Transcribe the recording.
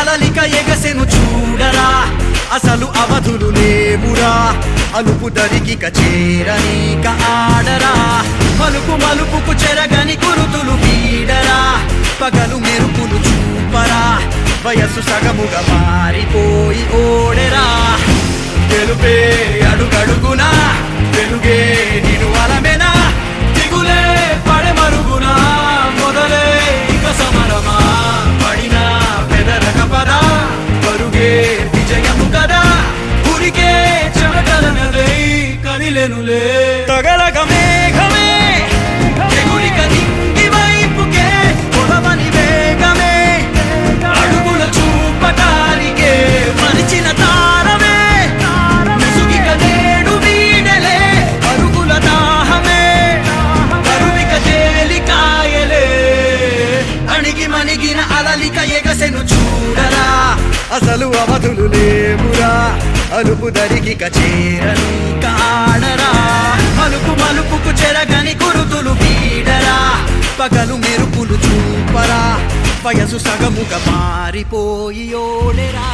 అలలిక ఎగసెను చూడరా అసలు అవధులు లేవురా అలుపు దరికిక చేరనీక ఆడరా మలుపు మలుపుకు చెరగని కురుతులు వీడరా పగలు మెరుపులు చూపరా వయస్సు సగముగా మారిపోయి ఓడెరా గెలుపే అడుగడుగునా వెలుగే నిను అలమెనా దిగులే పడమరుగునా మొదలే ఇక సమరమా పడినా పెదరక పదా పరుగే విజయము కదా ఉరికే చెమటలనలే కదిలెనులే తగలగ మేఘమే ఎగురిక నింగి వైపుకే కొలవని వేగమే అడుగుల చూపటానికే మరిచిన తారమే ముసుగిక నేడు వీడలే అరుగుల దాహమే కరువిక తేలికాయలే అణిగి మణిగిన అలలిక ఎగసెను చూడరా అసలు అవధులు లేవురా అలుపు దరికిక చేరనీక ఆడరా మలుపు మలుపుకు చెరగని కురుతులు వీడరా పగలు మెరుపులు చూపరా వయసు సగముగా మారిపోయి ఓడెరా